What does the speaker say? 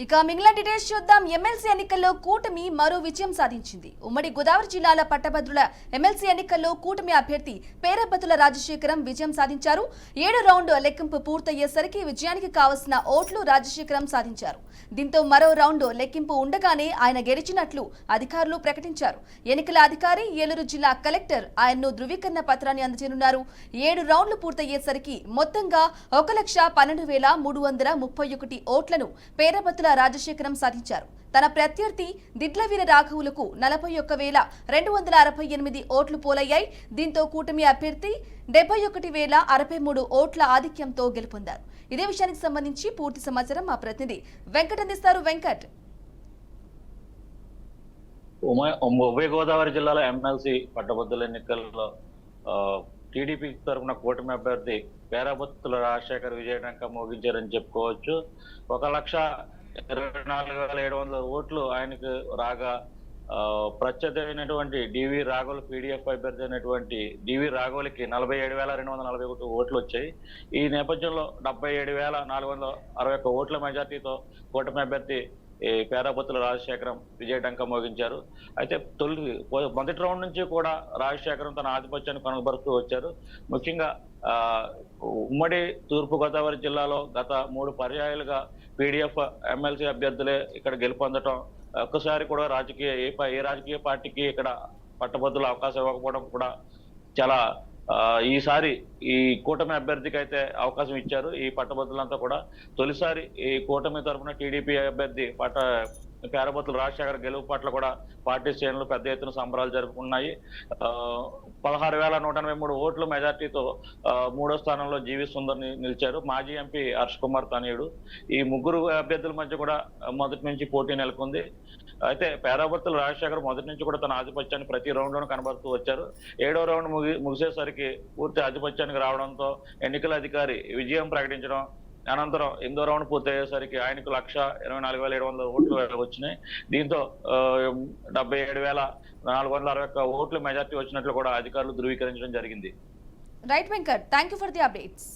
ఇక మిగిలిన డీటెయిల్స్ చూద్దాం. ఎమ్మెల్సీ ఎన్నికల్లో కూటమి మరో విజయం సాధించింది. ఉమ్మడి గోదావరి జిల్లాల పట్టభద్రుల ఎమ్మెల్సీ ఎన్నికల్లో కూటమి అభ్యర్థి పేరబత్తుల రాజశేఖరం విజయం సాధించారు. 7 రౌండ్ లెక్కింపు పూర్తయ్యేసరికి విజయానికి కావలసిన ఓట్లు రాజశేఖరం సాధించారు. దీంతో మరో రౌండ్ లెక్కింపు ఉండగానే ఆయన గెలిచినట్లు అధికారులు ప్రకటించారు. ఎన్నికల అధికారి ఏలూరు జిల్లా కలెక్టర్ ఆయన్ను ధృవీకరణ పత్రాన్ని అందజేయనున్నారు. 7 రౌండ్లు పూర్తయ్యేసరికి మొత్తంగా 1,12,331 ఓట్లను పేరబత్తుల రాజశేఖరం సాధించారు. తన ప్రత్యర్థి దిడ్లవీర రాఘవులకు 41,268 ఓట్లు పోలయ్యాయి. దీంతో కూటమి అభ్యర్థి 71,063 ఓట్ల ఆధిక్యంతో గెలుపొందారు. ఇదే విషయానికి సంబంధించి పూర్తి సమాచారం మా ప్రతినిధి వెంకట్ అందిస్తారు. వెంకట్, ఉభయ గోదావరి జిల్లాలో ఎమ్మెల్సీ పట్టభద్రుల ఎన్నికల్లో టీడీపీ తరఫున కూటమి అభ్యర్థి పేరబత్తుల రాజశేఖర్ విజయడంక మోగించారని చెప్పుకోవచ్చు. 1,24,700 ఓట్లు ఆయనకు రాగా ప్రత్యర్థి అయినటువంటి డివి రాఘవులు పీడీఎఫ్ అభ్యర్థి అయినటువంటి డివి రాఘవులకి 47,241 ఓట్లు వచ్చాయి. ఈ నేపథ్యంలో 77,461 ఓట్ల మెజార్టీతో కూటమి అభ్యర్థి పేరబత్తుల రాజశేఖరం విజయడంక మోగించారు. అయితే మొదటి రౌండ్ నుంచి కూడా రాజశేఖరం తన ఆధిపత్యాన్ని కొనబరుస్తూ వచ్చారు. ముఖ్యంగా ఉమ్మడి తూర్పుగోదావరి జిల్లాలో గత 3 పర్యాయాలుగా పీడీఎఫ్ ఎమ్మెల్సీ అభ్యర్థులే ఇక్కడ గెలుపొందడం, ఒక్కసారి కూడా ఏ రాజకీయ పార్టీకి ఇక్కడ పట్టభద్రుల అవకాశం ఇవ్వకపోవడం కూడా చాలా ఈసారి ఈ కూటమి అభ్యర్థికి అయితే అవకాశం ఇచ్చారు. ఈ పట్టభద్రులంతా కూడా తొలిసారి ఈ కూటమి తరఫున టీడీపీ అభ్యర్థి పేరబత్తుల రాజశేఖర్ గెలుపు పట్ల కూడా పార్టీ శ్రేణులు పెద్ద ఎత్తున సంబరాలు జరుపుకున్నాయి. 16,183 ఓట్ల మెజార్టీతో 3వ స్థానంలో జీవి సుందర్ నిలిచారు. మాజీ ఎంపీ హర్ష్ కుమార్ తనయుడు. ఈ ముగ్గురు అభ్యర్థుల మధ్య కూడా మొదటి నుంచి పోటీ నెలకొంది. అయితే పేరబత్తుల రాజశేఖర్ మొదటి నుంచి కూడా తన ఆధిపత్యాన్ని ప్రతి రౌండ్ లోనూ కనబడుతూ వచ్చారు. 7వ రౌండ్ ముగిసేసరికి పూర్తి ఆధిపత్యానికి రావడంతో ఎన్నికల అధికారి విజయం ప్రకటించడం, అనంతరం 8వ రౌండ్ పూర్తయ్యేసరికి ఆయనకు 1,24,700 ఓట్లు వచ్చినాయి. దీంతో 77,461 ఓట్ల మెజార్టీ వచ్చినట్లు కూడా అధికారులు ధృవీకరించడం జరిగింది. Right Venkat, thank you for the updates.